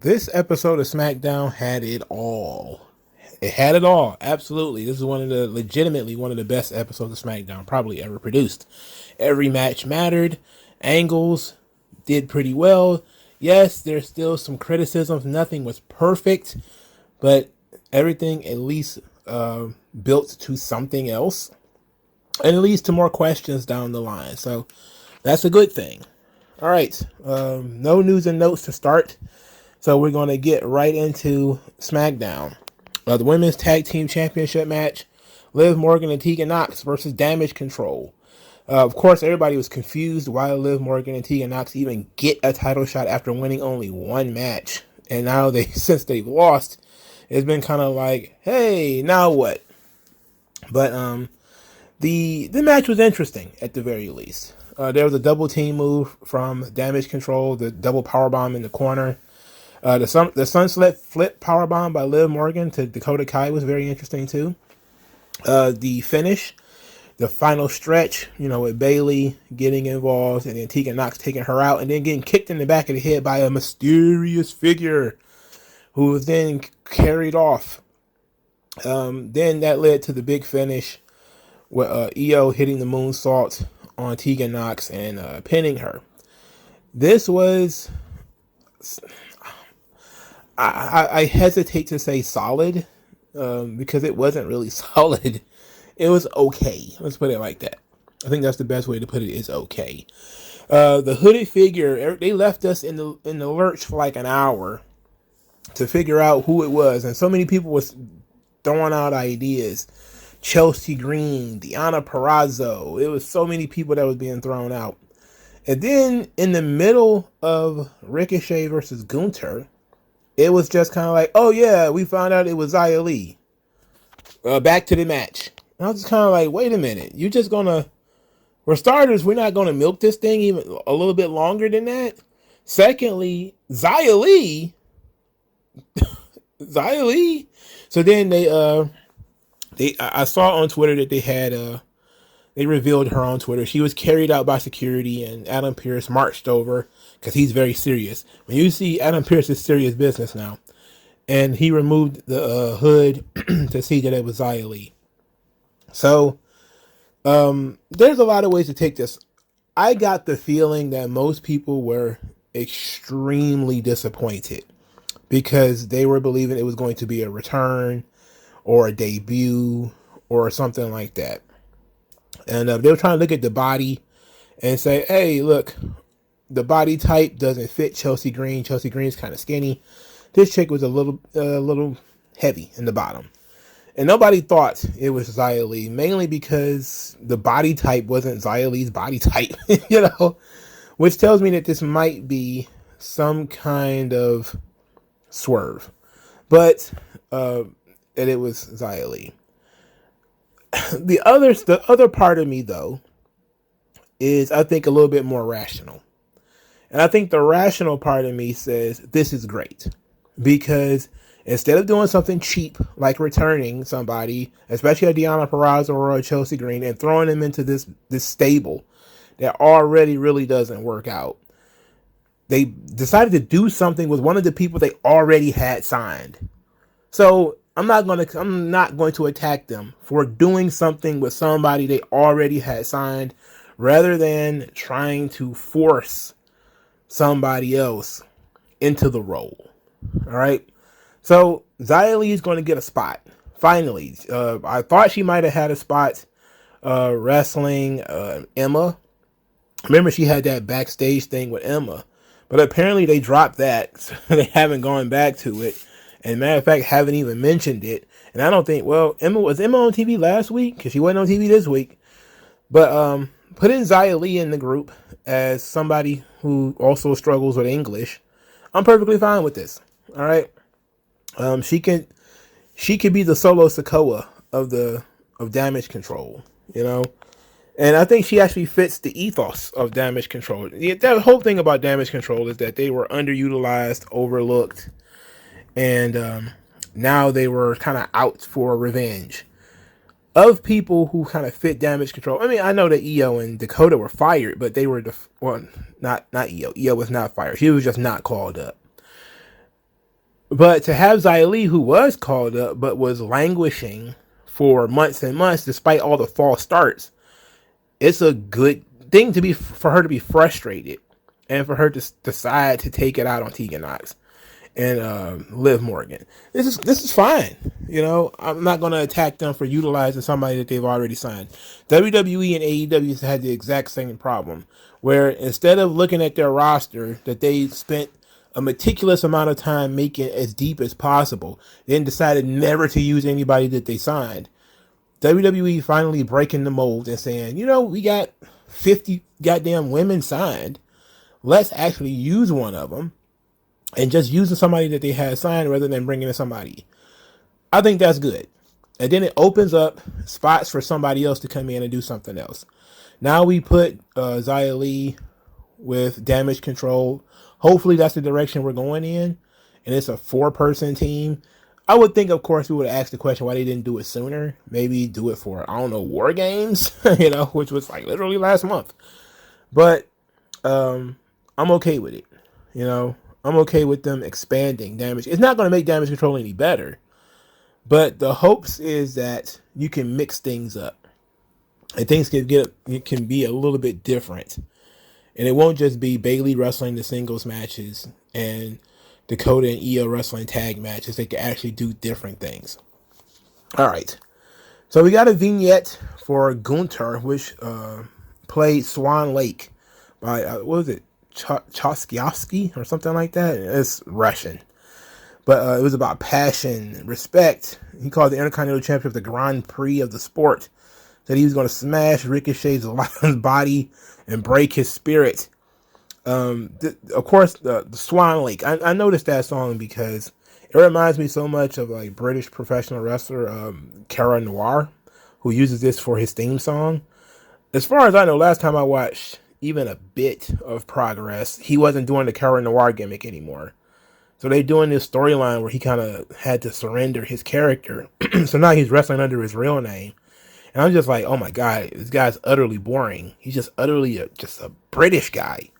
This episode of SmackDown had it all. It had it all. Absolutely. This is legitimately one of the best episodes of SmackDown probably ever produced. Every match mattered. Angles did pretty well. Yes, there's still some criticisms. Nothing was perfect, but everything at least built to something else. And it leads to more questions down the line. So that's a good thing. All right. No news and notes to start. So we're going to get right into SmackDown. The Women's Tag Team Championship match. Liv Morgan and Tegan Nox versus Damage Control. Of course, everybody was confused why Liv Morgan and Tegan Nox even get a title shot after winning only one match. And now since they've lost, it's been kind of like, hey, now what? But the match was interesting at the very least. There was a double team move from Damage Control, the double powerbomb in the corner. The sunset flip powerbomb by Liv Morgan to Dakota Kai was very interesting too. The finish, the final stretch, with Bayley getting involved and then Tegan Nox taking her out and then getting kicked in the back of the head by a mysterious figure who was then carried off. Then that led to the big finish with Io hitting the moonsault on Tegan Nox and pinning her. This was... I hesitate to say solid because it wasn't really solid. It was okay. Let's put it like that. I think that's the best way to put it, is okay. The hooded figure, they left us in the lurch for like an hour to figure out who it was. And so many people was throwing out ideas. Chelsea Green, Deonna Purrazzo. It was so many people that was being thrown out. And then in the middle of Ricochet versus Gunter, it was just kind of like, oh yeah, we found out it was Zaya Lee. Back to the match. And I was just kind of like, wait a minute. You just gonna... For starters, we're not gonna milk this thing even a little bit longer than that. Secondly, Zaya Lee. Zaya Lee. So then I saw on Twitter that they revealed her on Twitter. She was carried out by security and Adam Pearce marched over because he's very serious. When you see Adam Pearce is serious business now. And he removed the hood to see that it was Zaya Lee. So there's a lot of ways to take this. I got the feeling that most people were extremely disappointed because they were believing it was going to be a return or a debut or something like that. And they were trying to look at the body and say, hey, look, the body type doesn't fit Chelsea Green. Chelsea Green's kind of skinny. This chick was a little heavy in the bottom. And nobody thought it was Zaya Lee, mainly because the body type wasn't Zaya Lee's body type, which tells me that this might be some kind of swerve. But that it was Zaya Lee. The other part of me, though, is I think a little bit more rational. And I think the rational part of me says this is great. Because instead of doing something cheap, like returning somebody, especially a Deonna Purrazzo or a Chelsea Green, and throwing them into this stable that already really doesn't work out, they decided to do something with one of the people they already had signed. So I'm not going to attack them for doing something with somebody they already had signed rather than trying to force somebody else into the role. All right. So Zaya Lee is going to get a spot. Finally. I thought she might have had a spot wrestling Emma. Remember, she had that backstage thing with Emma. But apparently they dropped that. So they haven't gone back to it. And matter of fact, haven't even mentioned it. And I don't think, was Emma on TV last week? Because she wasn't on TV this week. But put in Zaya Lee in the group as somebody who also struggles with English. I'm perfectly fine with this. All right. She could be the solo Sikoa of Damage Control, And I think she actually fits the ethos of Damage Control. The whole thing about Damage Control is that they were underutilized, overlooked. And now they were kind of out for revenge of people who kind of fit Damage Control. I mean, I know that Io and Dakota were fired, but they were not Io. Io was not fired. She was just not called up. But to have Zaya Lee, who was called up but was languishing for months and months despite all the false starts, it's a good thing to be for her to be frustrated and for her to decide to take it out on Tegan Knox and Liv Morgan. This is fine. You know, I'm not going to attack them for utilizing somebody that they've already signed. WWE and AEW had the exact same problem, where instead of looking at their roster that they spent a meticulous amount of time making as deep as possible, then decided never to use anybody that they signed. WWE finally breaking the mold and saying, you know, we got 50 goddamn women signed. Let's actually use one of them and just using somebody that they had signed rather than bringing in somebody. I think that's good. And then it opens up spots for somebody else to come in and do something else. Now we put Zaya Lee with Damage Control. Hopefully that's the direction we're going in. And it's a 4-person team. I would think, of course, we would have asked the question why they didn't do it sooner. Maybe do it for, I don't know, War Games, you know, which was like literally last month. But I'm okay with it. You know, I'm okay with them expanding Damage. It's not going to make Damage Control any better. But the hopes is that you can mix things up. And things can be a little bit different. And it won't just be Bayley wrestling the singles matches and Dakota and Io wrestling tag matches. They can actually do different things. All right. So we got a vignette for Gunter, which played Swan Lake by, what was it? Choskiowski or something like that. It's Russian. But it was about passion, respect. He called the Intercontinental Championship the Grand Prix of the sport. Said he was going to smash Ricochet's body and break his spirit. Of course, the Swan Lake. I noticed that song because it reminds me so much of like British professional wrestler Cara Noir, who uses this for his theme song. As far as I know, last time I watched even a bit of Progress, he wasn't doing the Cara Noir gimmick anymore. So they're doing this storyline where he kind of had to surrender his character. So now he's wrestling under his real name. And I'm just like, oh my God, this guy's utterly boring. He's just utterly just a British guy.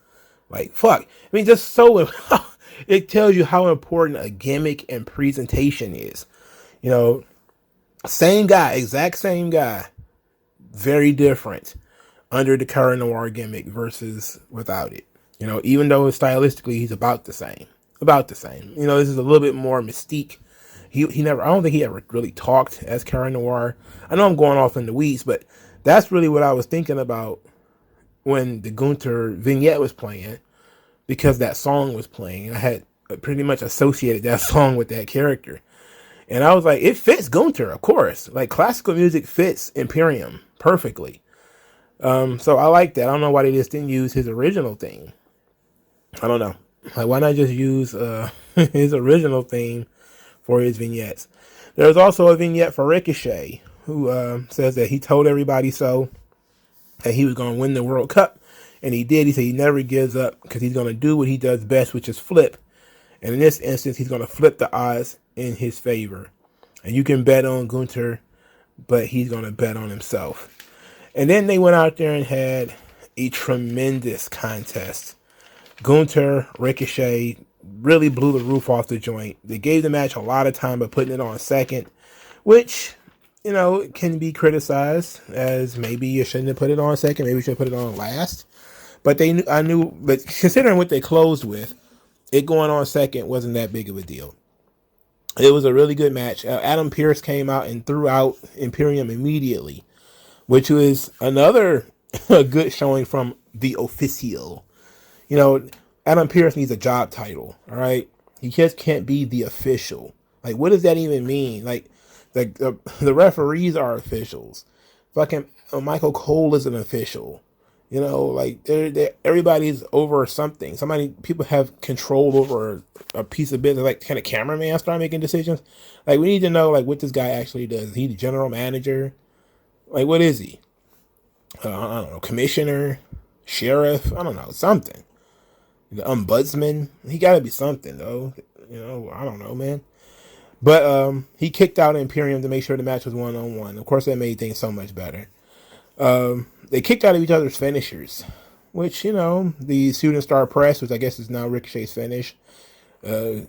Like, fuck. I mean, just so, it tells you how important a gimmick and presentation is. You know, same guy, exact same guy. Very different under the Cara Noir gimmick versus without it. You know, even though stylistically he's about the same. About the same. You know, this is a little bit more mystique. He never, I don't think he ever really talked as Cara Noir. I know I'm going off in the weeds, but that's really what I was thinking about when the Gunter vignette was playing, because that song was playing. I had pretty much associated that song with that character. And I was like, it fits Gunter, of course. Like, classical music fits Imperium perfectly. So I like that. I don't know why they just didn't use his original theme. I don't know. Like, why not just use his original theme for his vignettes? There's also a vignette for Ricochet, who says that he told everybody so, that he was going to win the World Cup. And he did. He said he never gives up because he's going to do what he does best, which is flip. And in this instance, he's going to flip the odds in his favor. And you can bet on Gunter, but he's going to bet on himself. And then they went out there and had a tremendous contest. Gunter, Ricochet really blew the roof off the joint. They gave the match a lot of time by putting it on second, which, you know, can be criticized as maybe you shouldn't have put it on second. Maybe you should have put it on last. But but considering what they closed with, it going on second wasn't that big of a deal. It was a really good match. Adam Pearce came out and threw out Imperium immediately, which was another good showing from the official. You know, Adam Pearce needs a job title, all right? He just can't be the official. Like, what does that even mean? Like, the referees are officials. Fucking Michael Cole is an official. You know, like, everybody's over something. People have control over a piece of business. Like, can a cameraman start making decisions? Like, we need to know, like, what this guy actually does. Is he the general manager? Like, what is he? I don't know, commissioner? Sheriff? I don't know, something. The ombudsman? He gotta be something, though. You know, I don't know, man. But he kicked out Imperium to make sure the match was 1-on-1. Of course, that made things so much better. They kicked out of each other's finishers, which, you know, the Shooting Star Press, which I guess is now Ricochet's finish,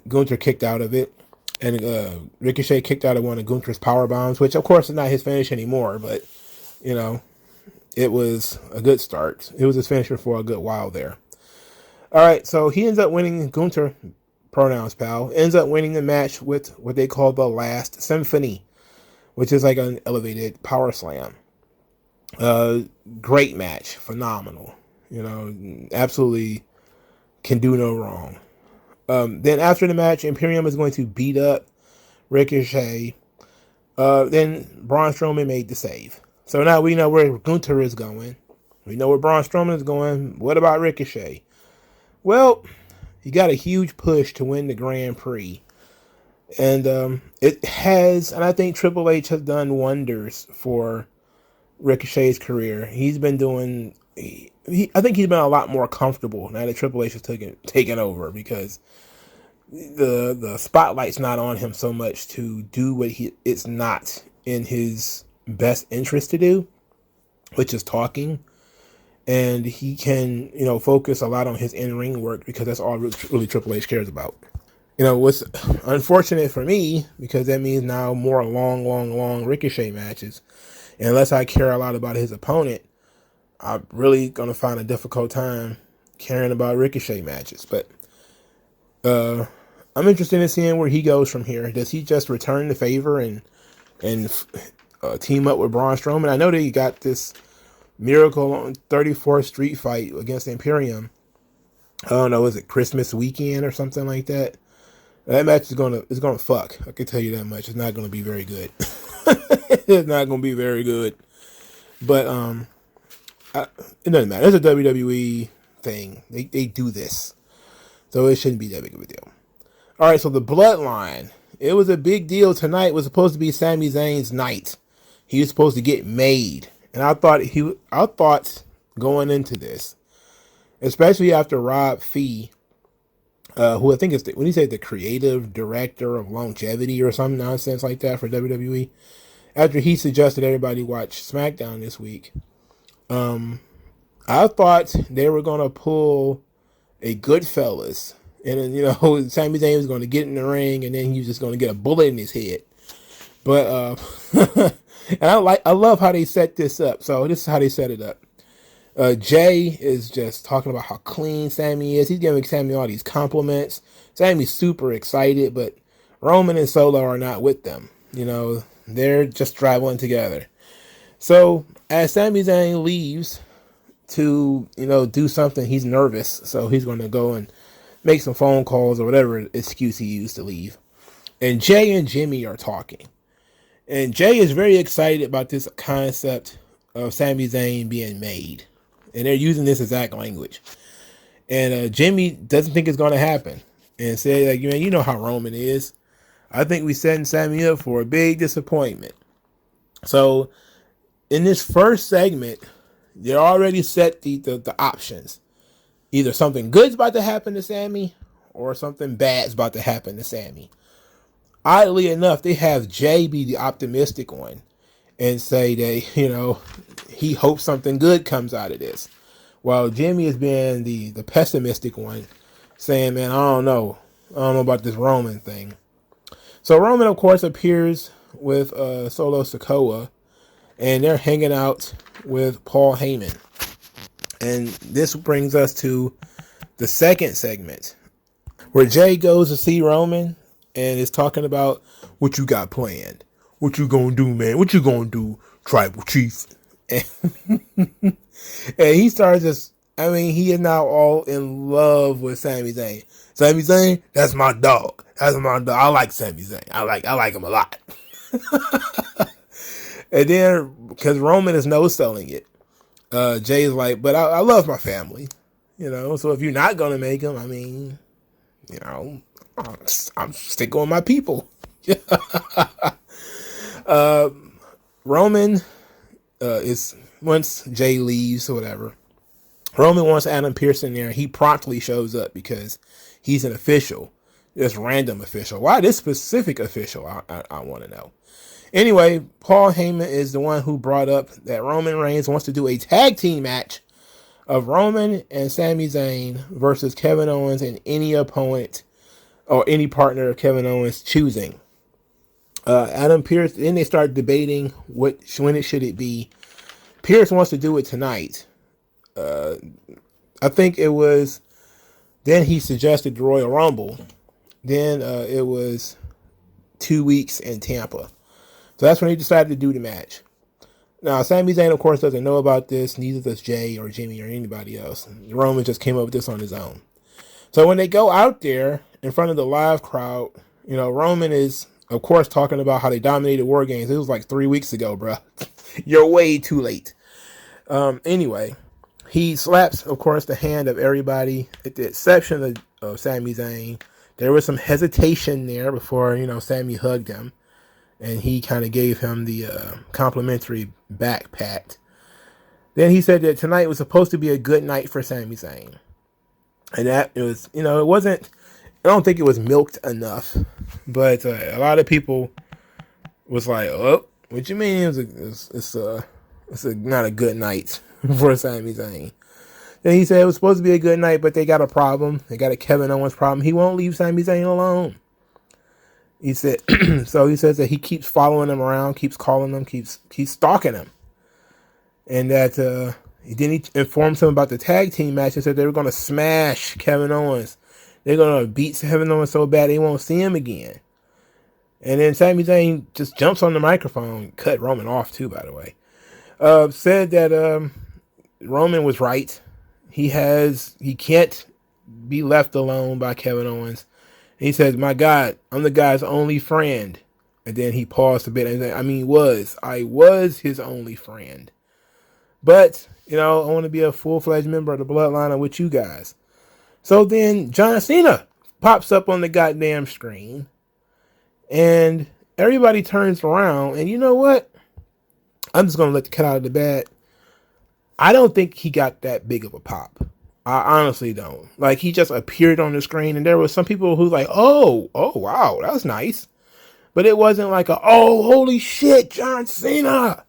Gunter kicked out of it, and Ricochet kicked out of one of Gunter's power bombs, which of course is not his finish anymore, but you know, it was a good start. It was his finisher for a good while there. All right, so he ends up winning. Gunter, pronouns pal, ends up winning the match with what they call the Last Symphony, which is like an elevated power slam. Great match, phenomenal. You know, absolutely can do no wrong. Then after the match, Imperium is going to beat up Ricochet. Then Braun Strowman made the save. So now we know where Gunter is going. We know where Braun Strowman is going. What about Ricochet? Well, he got a huge push to win the Grand Prix. And it has, and I think Triple H has done wonders for Ricochet's career. He's been doing, I think he's been a lot more comfortable now that Triple H has taken over, because the spotlight's not on him so much to do what it's not in his best interest to do, which is talking. And he can, focus a lot on his in-ring work, because that's all really Triple H cares about. What's unfortunate for me, because that means now more long Ricochet matches. And unless I care a lot about his opponent, I'm really going to find a difficult time caring about Ricochet matches. But I'm interested in seeing where he goes from here. Does he just return the favor and team up with Braun Strowman? I know that he got this Miracle on 34th Street fight against Imperium. I don't know, is it Christmas weekend or something like that? That match is gonna fuck. I can tell you that much. It's not gonna be very good. It's not gonna be very good. But it doesn't matter. It's a WWE thing. They do this, so it shouldn't be that big of a deal. All right, so the Bloodline. It was a big deal tonight. It was supposed to be Sami Zayn's night. He was supposed to get made. And I thought going into this, especially after Rob Fee, who I think is when he said the creative director of longevity or some nonsense like that for WWE, after he suggested everybody watch Smackdown this week, I thought they were gonna pull a Goodfellas, and then Sami Zayn was going to get in the ring, and then he was just going to get a bullet in his head. But and I love how they set this up. So this is how they set it up. Jay is just talking about how clean Sammy is. He's giving Sammy all these compliments. Sammy's super excited, but Roman and Solo are not with them. They're just traveling together. So as Sami Zayn leaves to, do something, he's nervous. So he's going to go and make some phone calls or whatever excuse he used to leave. And Jay and Jimmy are talking. And Jay is very excited about this concept of Sami Zayn being made. And they're using this exact language. And Jimmy doesn't think it's going to happen. And say, like, you know how Roman is. I think we're setting Sami up for a big disappointment. So, in this first segment, they already set the options. Either something good's about to happen to Sami, or something bad's about to happen to Sami. Oddly enough, they have Jay be the optimistic one and say that, he hopes something good comes out of this. While Jimmy is being the pessimistic one, saying, man, I don't know about this Roman thing. So Roman, of course, appears with Solo Sikoa, and they're hanging out with Paul Heyman. And this brings us to the second segment, where Jay goes to see Roman and is talking about what you got planned. What you gonna do, man? What you gonna do, Tribal Chief? And he starts just, he is now all in love with Sami Zayn. Sami Zayn, that's my dog. That's my dog. I like Sami Zayn. I like him a lot. And then, because Roman is no-selling it, Jay's like, but I love my family. So if you're not going to make him, I'm sticking with my people. Roman is, once Jay leaves or whatever, Roman wants Adam Pearce in there. He promptly shows up because he's an official, this random official. Why this specific official? I want to know. Anyway, Paul Heyman is the one who brought up that Roman Reigns wants to do a tag team match of Roman and Sami Zayn versus Kevin Owens and any opponent or any partner of Kevin Owens choosing. Adam Pearce, then they start debating when it should it be. Pearce wants to do it tonight. I think it was, then he suggested the Royal Rumble. Then it was 2 weeks in Tampa. So that's when he decided to do the match. Now, Sami Zayn, of course, doesn't know about this. Neither does Jay or Jimmy or anybody else. Roman just came up with this on his own. So when they go out there in front of the live crowd, Roman is, of course, talking about how they dominated War Games. It was like 3 weeks ago, bro. You're way too late. Anyway, he slaps, of course, the hand of everybody, at the exception of Sami Zayn. There was some hesitation there before, Sami hugged him. And he kind of gave him the complimentary back pat. Then he said that tonight was supposed to be a good night for Sami Zayn. And that it was, it wasn't, I don't think it was milked enough. But a lot of people was like, oh, what you mean? It's not a good night for Sami Zayn. Then he said it was supposed to be a good night, but they got a problem. They got a Kevin Owens problem. He won't leave Sami Zayn alone. He said, so he says that he keeps following him around, keeps calling him, keeps stalking him. And that then he informs him about the tag team match and said they were going to smash Kevin Owens. They're going to beat Kevin Owens so bad they won't see him again. And then Sami Zayn just jumps on the microphone, cut Roman off too, by the way. Said that Roman was right. He can't be left alone by Kevin Owens. He says, my God, I'm the guy's only friend. And then he paused a bit and said, I was his only friend. But, I want to be a full-fledged member of the Bloodline. I'm with you guys. So then John Cena pops up on the goddamn screen. And everybody turns around. And you know what? I'm just going to let the cat out of the bag. I don't think he got that big of a pop. I honestly don't. Like, he just appeared on the screen, and there was some people who like, oh, wow, that was nice. But it wasn't like holy shit, John Cena.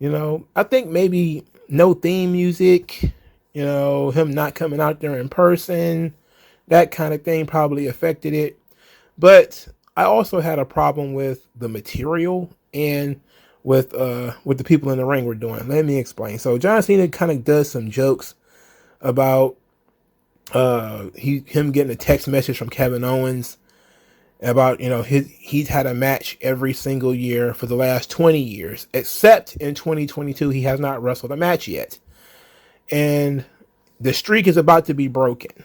I think maybe no theme music, him not coming out there in person, that kind of thing probably affected it. But I also had a problem with the material and with the people in the ring were doing. Let me explain. So John Cena kind of does some jokes about him getting a text message from Kevin Owens about he's had a match every single year for the last 20 years, except in 2022 he has not wrestled a match yet, and the streak is about to be broken,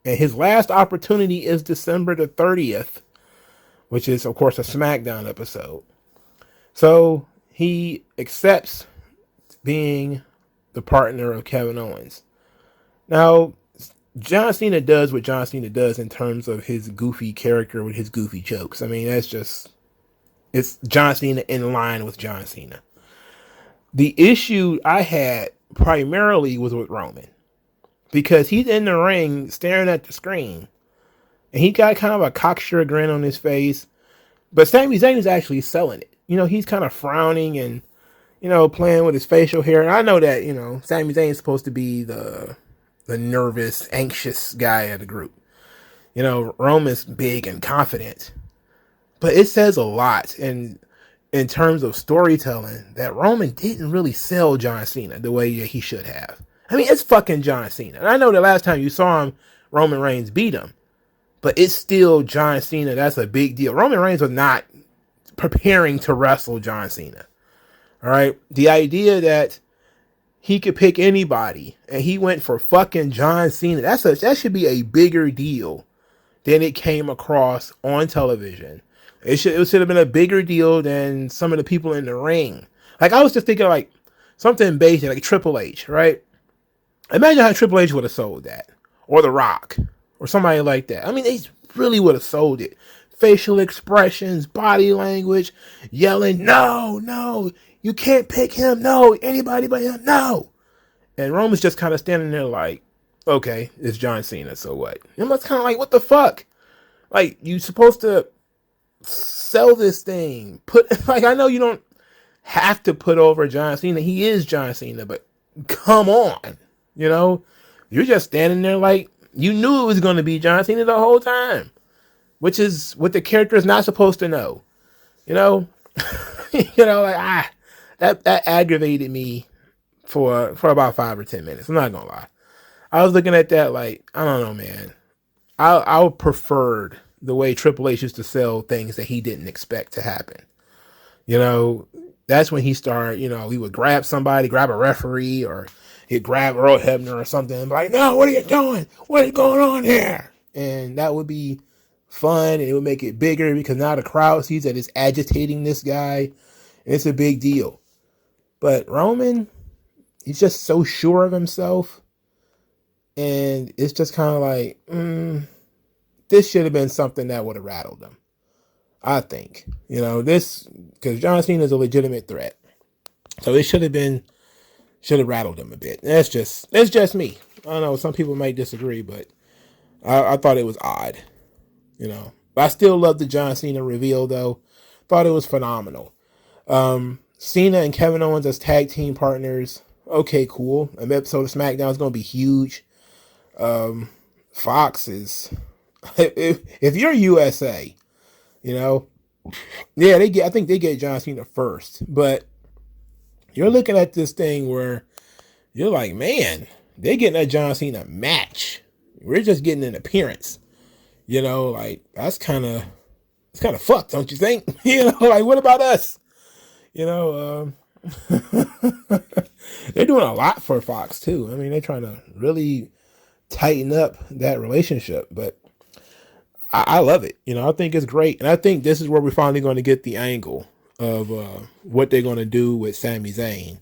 and his last opportunity is December the 30th, which is of course a Smackdown episode. So he accepts being the partner of Kevin Owens. Now, John Cena does what John Cena does in terms of his goofy character with his goofy jokes. It's John Cena in line with John Cena. The issue I had primarily was with Roman, because he's in the ring staring at the screen, and he got kind of a cocksure grin on his face, but Sami Zayn is actually selling it. He's kind of frowning and, playing with his facial hair. And I know that, Sami Zayn is supposed to be the nervous, anxious guy of the group. Roman's big and confident. But it says a lot in terms of storytelling that Roman didn't really sell John Cena the way that he should have. It's fucking John Cena. And I know the last time you saw him, Roman Reigns beat him. But it's still John Cena. That's a big deal. Roman Reigns was not preparing to wrestle John Cena. All right? The idea that he could pick anybody and he went for fucking John Cena, that should be a bigger deal than it came across on television. It should have been a bigger deal than some of the people in the ring. Like, I was just thinking like something basic, like Triple H, right? Imagine how Triple H would have sold that, or The Rock, or somebody like that. They really would have sold it. Facial expressions, body language, yelling, no, you can't pick him, no, anybody but him, no. And Roman's just kind of standing there like, okay, it's John Cena, so what? And it's kind of like, what the fuck? Like, you supposed to sell this thing. I know you don't have to put over John Cena. He is John Cena, but come on. You're just standing there like you knew it was going to be John Cena the whole time. which is what the character is not supposed to know. You know, like that aggravated me for about 5 or 10 minutes. I'm not gonna lie. I was looking at that like, I don't know, man. I preferred the way Triple H used to sell things that he didn't expect to happen. You know, that's when he started, he would grab somebody, grab a referee, or he'd grab Earl Hebner or something and be like, no, what are you doing? What is going on here? And that would be fun, and it would make it bigger because now the crowd sees that it's agitating this guy, and it's a big deal. But Roman, he's just so sure of himself, and it's just kind of like, this should have been something that would have rattled him. I think, this, because John Cena is a legitimate threat. So it should have rattled him a bit. It's just me. I don't know, some people might disagree, but I thought it was odd, But I still love the John Cena reveal, though. Thought it was phenomenal. Cena and Kevin Owens as tag team partners. Okay, cool. An episode of Smackdown is going to be huge. Fox is, if you're USA, yeah, I think they get John Cena first, but you're looking at this thing where you're like, man, they're getting a John Cena match. We're just getting an appearance, like it's kind of fucked, don't you think? Like, what about us? They're doing a lot for Fox too. I mean, they're trying to really tighten up that relationship, but I love it. I think it's great. And I think this is where we're finally going to get the angle of what they're going to do with Sami Zayn.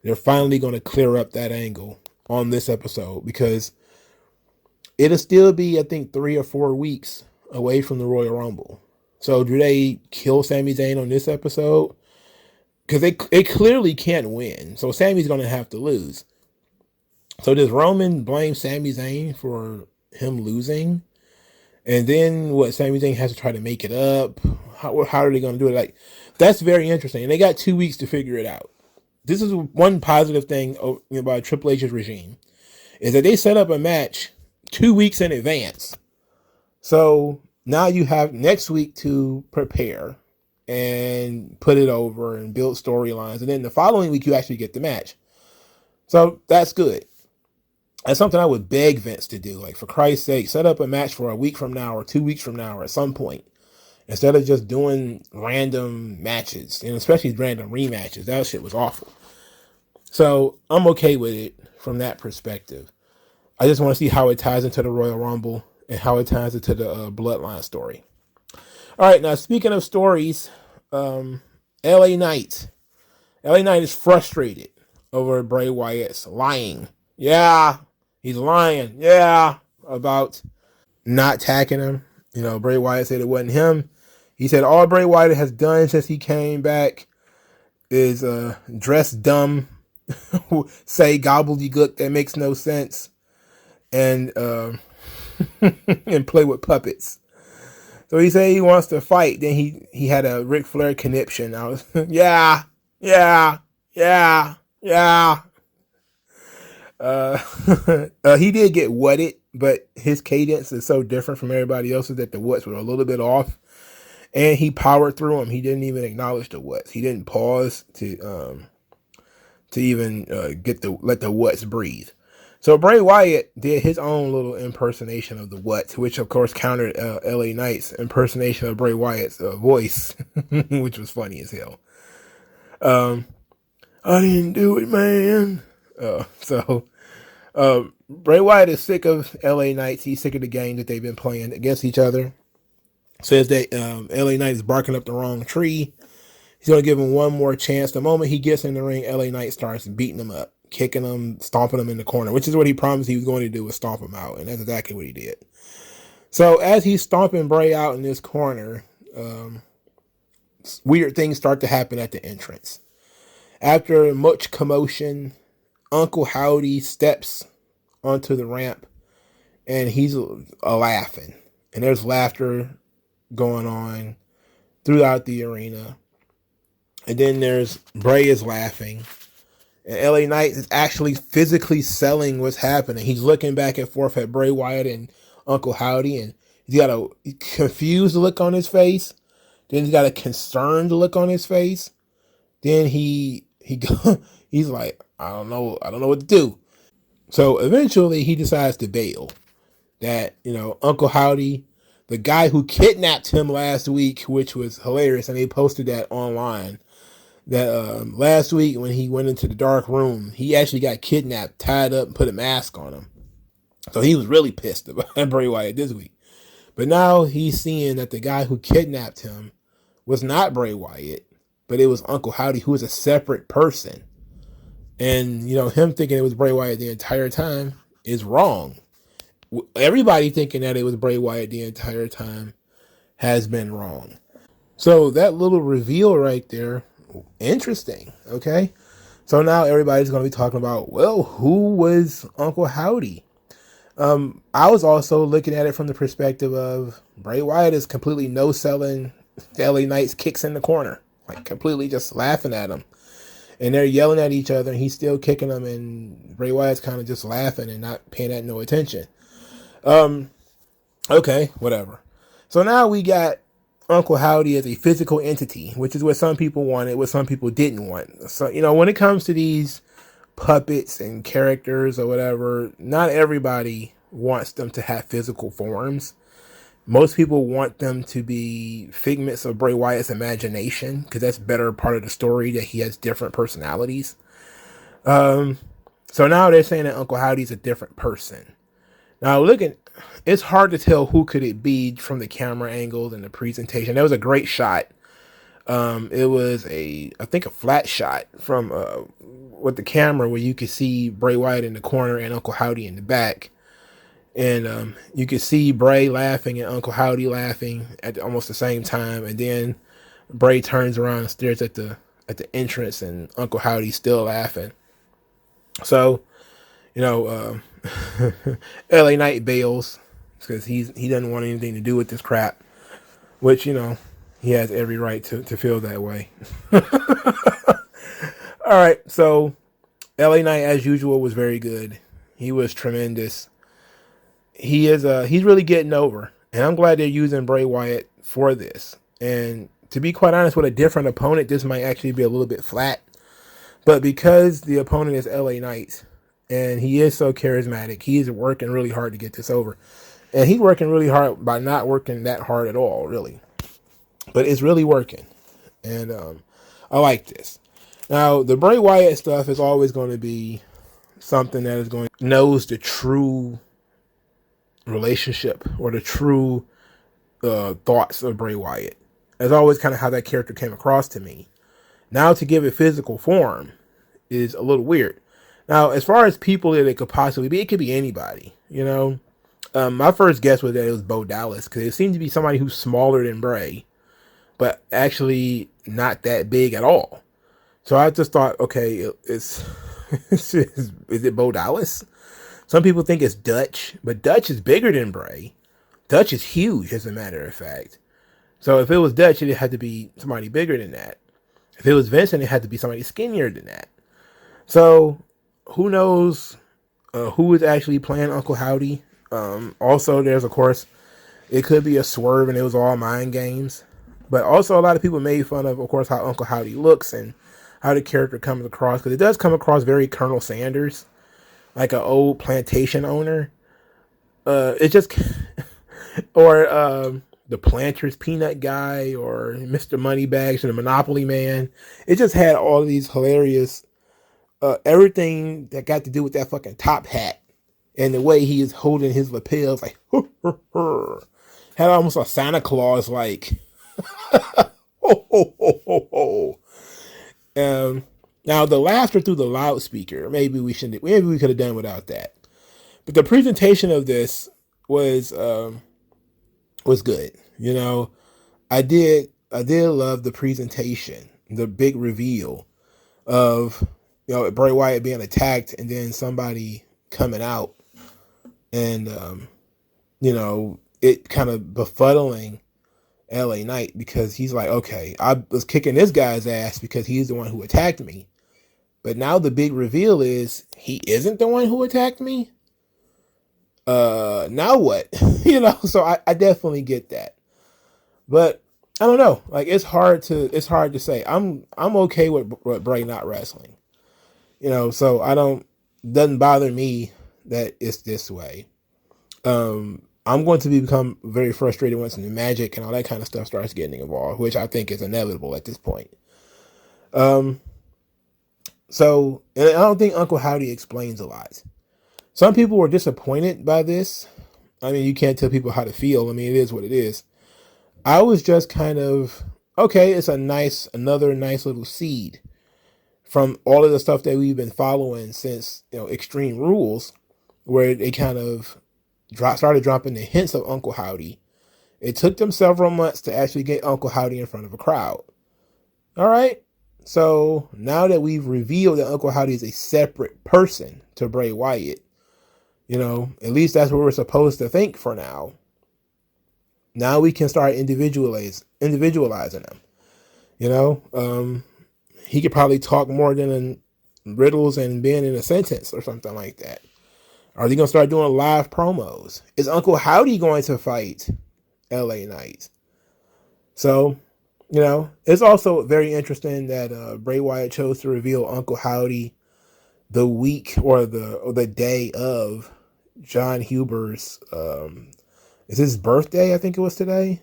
They're finally going to clear up that angle on this episode because it'll still be, I think, 3 or 4 weeks away from the Royal Rumble. So do they kill Sami Zayn on this episode? Because they clearly can't win. So Sami's going to have to lose. So does Roman blame Sami Zayn for him losing? And then Sami Zayn has to try to make it up. How are they going to do it? Like, that's very interesting. And they got 2 weeks to figure it out. This is one positive thing about Triple H's regime, is that they set up a match 2 weeks in advance. So now you have next week to prepare and put it over and build storylines. And then the following week, you actually get the match. So that's good. That's something I would beg Vince to do. Like, for Christ's sake, set up a match for a week from now or 2 weeks from now or at some point, instead of just doing random matches, and especially random rematches. That shit was awful. So I'm okay with it from that perspective. I just want to see how it ties into the Royal Rumble and how it ties into the Bloodline story. All right, now speaking of stories, LA Knight. LA Knight is frustrated over Bray Wyatt's lying. Yeah, he's lying. Yeah, about not attacking him. Bray Wyatt said it wasn't him. He said all Bray Wyatt has done since he came back is dress dumb, say gobbledygook that makes no sense, and and play with puppets. So he said he wants to fight. Then he had a Ric Flair conniption. I was yeah. He did get wutted, but his cadence is so different from everybody else's that the wutts were a little bit off, and he powered through them. He didn't even acknowledge the wutts. He didn't pause to even let the wutts breathe. So Bray Wyatt did his own little impersonation of the wutts, which of course countered LA Knight's impersonation of Bray Wyatt's voice, which was funny as hell. I didn't do it, man. Bray Wyatt is sick of LA Knights. He's sick of the game that they've been playing against each other. Says that LA Knight is barking up the wrong tree. He's going to give him one more chance. The moment he gets in the ring, LA Knight starts beating him up, kicking him, stomping him in the corner, which is what he promised he was going to do, was stomp him out. And that's exactly what he did. So as he's stomping Bray out in this corner, weird things start to happen at the entrance. After much commotion, Uncle Howdy steps onto the ramp, and he's laughing. And there's laughter going on throughout the arena. And then there's Bray is laughing. And LA Knight is actually physically selling what's happening. He's looking back and forth at Bray Wyatt and Uncle Howdy, and He's got a confused look on his face. Then he's got a concerned look on his face. Then he's like, I don't know what to do. So eventually he decides to bail. That, Uncle Howdy, the guy who kidnapped him last week, which was hilarious, and they posted that online. That last week when he went into the dark room, he actually got kidnapped, tied up, and put a mask on him. So he was really pissed about Bray Wyatt this week. But now he's seeing that the guy who kidnapped him was not Bray Wyatt, but it was Uncle Howdy, who was a separate person. And, him thinking it was Bray Wyatt the entire time is wrong. Everybody thinking that it was Bray Wyatt the entire time has been wrong. So that little reveal right there, interesting, okay? So now everybody's going to be talking about, well, who was Uncle Howdy? I was also looking at it from the perspective of Bray Wyatt is completely no-selling LA Knight's kicks in the corner, like completely just laughing at him. And they're yelling at each other, and he's still kicking them, and Bray Wyatt's kind of just laughing and not paying that no attention. Okay, whatever. So now we got Uncle Howdy as a physical entity, which is what some people wanted, what some people didn't want. So, when it comes to these puppets and characters or whatever, not everybody wants them to have physical forms. Most people want them to be figments of Bray Wyatt's imagination, because that's better part of the story, that he has different personalities. So now they're saying that Uncle Howdy's a different person. Now it's hard to tell who could it be from the camera angles and the presentation. That was a great shot. It was I think a flat shot from with the camera where you could see Bray Wyatt in the corner and Uncle Howdy in the back. And you could see Bray laughing and Uncle Howdy laughing at almost the same time. And then Bray turns around and stares at the entrance, and Uncle Howdy's still laughing. So, LA Knight bails because he doesn't want anything to do with this crap, which, he has every right to feel that way. All right. So LA Knight, as usual, was very good. He was tremendous. He's really getting over, and I'm glad they're using Bray Wyatt for this. And to be quite honest, with a different opponent, this might actually be a little bit flat. But because the opponent is LA Knight, and he is so charismatic, he is working really hard to get this over. And he's working really hard by not working that hard at all, really. But it's really working. And I like this. Now, the Bray Wyatt stuff is always going to be something that is knows the true relationship or the true thoughts of Bray Wyatt. That's always kind of how that character came across to me. Now to give it physical form is a little weird. Now, as far as people that it could possibly be, it could be anybody, my first guess was that it was Bo Dallas, because it seemed to be somebody who's smaller than Bray, but actually not that big at all. So I just thought, okay, is it Bo Dallas? Some people think it's Dutch, but Dutch is bigger than Bray. Dutch is huge, as a matter of fact. So if it was Dutch, it had to be somebody bigger than that. If it was Vincent, it had to be somebody skinnier than that. So who knows who is actually playing Uncle Howdy? Also, there's, of course, it could be a swerve and it was all mind games. But also a lot of people made fun of course, how Uncle Howdy looks and how the character comes across. Because it does come across very Colonel Sanders, like an old plantation owner. It just... or the Planters Peanut Guy, or Mr. Moneybags, or the Monopoly Man. It just had all these hilarious... everything that got to do with that fucking top hat. And the way he is holding his lapels, like... had almost a Santa Claus, like... ho, ho, ho, ho, ho. Now, the laughter through the loudspeaker, maybe we could have done without that. But the presentation of this was good. I did love the presentation, the big reveal of, Bray Wyatt being attacked and then somebody coming out and, it kind of befuddling LA Knight, because he's like, okay, I was kicking this guy's ass because he's the one who attacked me. But now the big reveal is he isn't the one who attacked me. Now what? So I definitely get that. But I don't know. Like it's hard to say. I'm okay with Bray not wrestling. So I don't doesn't bother me that it's this way. I'm going to become very frustrated once the magic and all that kind of stuff starts getting involved, which I think is inevitable at this point. So and I don't think Uncle Howdy explains a lot. Some people were disappointed by this. I mean, you can't tell people how to feel. I mean, it is what it is. I was just kind of, okay, it's another nice little seed from all of the stuff that we've been following since, Extreme Rules, where they kind of started dropping the hints of Uncle Howdy. It took them several months to actually get Uncle Howdy in front of a crowd. All right. So now that we've revealed that Uncle Howdy is a separate person to Bray Wyatt, at least that's what we're supposed to think for now. Now we can start individualizing him. He could probably talk more than in riddles and being in a sentence or something like that. Are they going to start doing live promos? Is Uncle Howdy going to fight LA Knight? So, it's also very interesting that Bray Wyatt chose to reveal Uncle Howdy the week or the day of John Huber's is his birthday, I think it was today.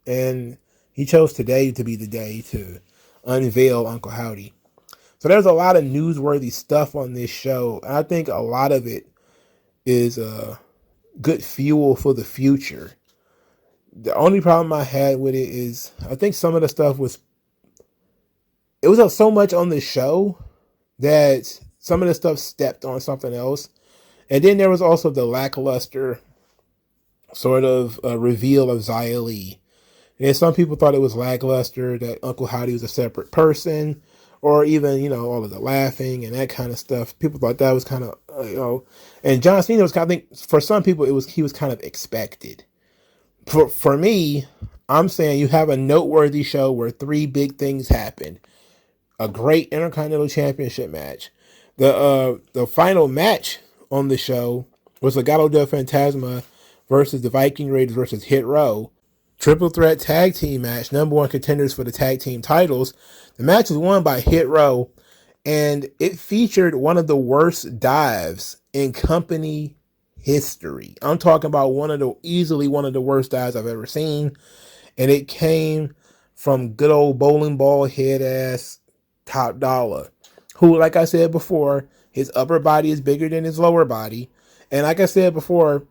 And he chose today to be the day to unveil Uncle Howdy. So there's a lot of newsworthy stuff on this show. And I think a lot of it is good fuel for the future. The only problem I had with it is I think some of the stuff was so much on the show that some of the stuff stepped on something else. And then there was also the lackluster sort of reveal of Zaya Lee. And some people thought it was lackluster that Uncle Howdy was a separate person, or even, all of the laughing and that kind of stuff. People thought that was kind of, and John Cena was kind of, I think for some people he was kind of expected. For me, I'm saying you have a noteworthy show where 3 big things happen. A great Intercontinental Championship match. The final match on the show was Legado del Fantasma versus the Viking Raiders versus Hit Row. Triple threat tag team match, number 1 contenders for the tag team titles. The match was won by Hit Row, and it featured one of the worst dives in company history. I'm talking about easily one of the worst dives I've ever seen, and it came from good old bowling ball head ass Top Dollar, who, like I said before, his upper body is bigger than his lower body, and like I said before,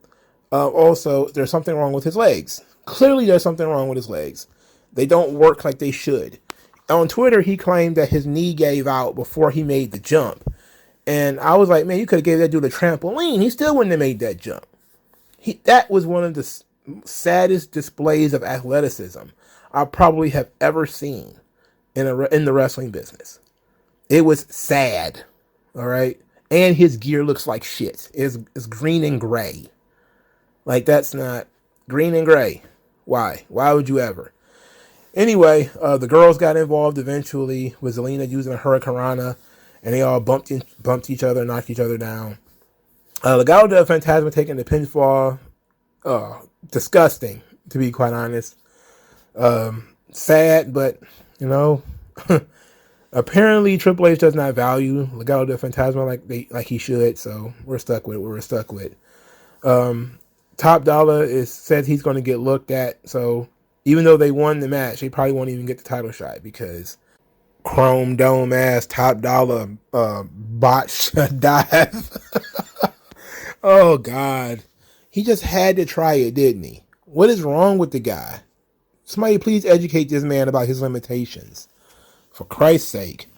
also there's something wrong with his legs. Clearly, there's something wrong with his legs. They don't work like they should. On Twitter, he claimed that his knee gave out before he made the jump. And I was like, man, you could have gave that dude a trampoline. He still wouldn't have made that jump. That was one of the saddest displays of athleticism I probably have ever seen in the wrestling business. It was sad. All right. And his gear looks like shit. It's green and gray. Like, that's not green and gray. Why? Why would you ever? Anyway, the girls got involved eventually with Zelina using a Hurricanrana, and they all bumped each other, knocked each other down. Legado del Fantasma taking the pinfall. Disgusting, to be quite honest. Sad, but, apparently Triple H does not value Legado del Fantasma like he should, so we're stuck with what we're stuck with. Top Dollar said he's going to get looked at, so even though they won the match, they probably won't even get the title shot because Chrome Dome ass Top Dollar botched dive. Oh God, he just had to try it, didn't he? What is wrong with the guy? Somebody please educate this man about his limitations, for Christ's sake.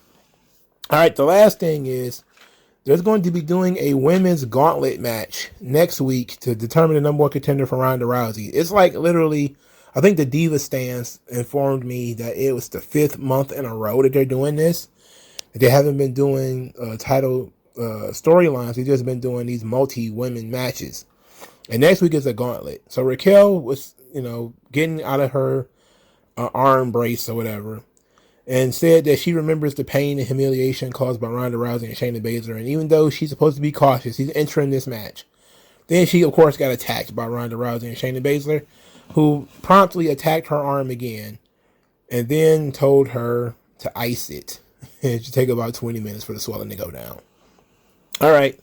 All right, the last thing is, there's going to be doing a women's gauntlet match next week to determine the number 1 contender for Ronda Rousey. It's like literally, I think the Diva Stance informed me that it was the 5th month in a row that they're doing this. They haven't been doing title storylines. They've just been doing these multi-women matches. And next week is a gauntlet. So Raquel was, getting out of her arm brace or whatever, and said that she remembers the pain and humiliation caused by Ronda Rousey and Shayna Baszler. And even though she's supposed to be cautious, she's entering this match. Then she, of course, got attacked by Ronda Rousey and Shayna Baszler, who promptly attacked her arm again and then told her to ice it. It should take about 20 minutes for the swelling to go down. All right.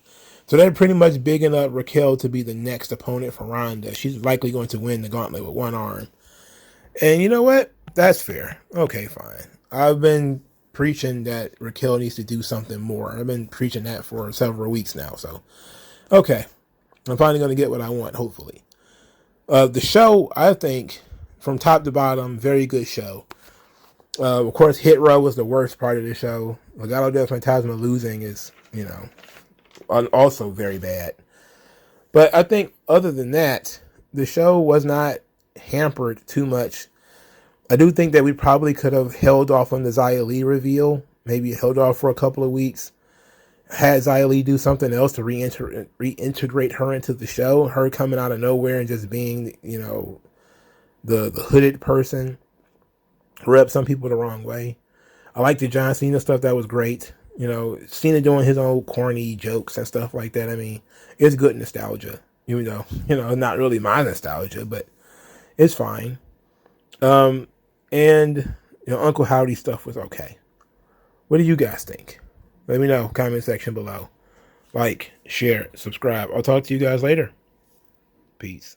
So they're pretty much bigging up Raquel to be the next opponent for Ronda. She's likely going to win the gauntlet with one arm. And you know what? That's fair. Okay, fine. I've been preaching that Raquel needs to do something more. I've been preaching that for several weeks now. So, okay. I'm finally going to get what I want, hopefully. The show, I think, from top to bottom, very good show. Of course, Hit Row was the worst part of the show. Legado del Fantasma losing is, also very bad. But I think other than that, the show was not hampered too much. I do think that we probably could have held off on the Zaya Lee reveal, maybe held off for a couple of weeks, had Zaya Lee do something else to reintegrate her into the show, her coming out of nowhere and just being, the hooded person, rubbed some people the wrong way. I like the John Cena stuff. That was great. Cena doing his own corny jokes and stuff like that. I mean, it's good nostalgia, even though, not really my nostalgia, but it's fine. And Uncle Howdy stuff was okay. What do you guys think? Let me know, comment section below. Like, share, subscribe. I'll talk to you guys later. Peace.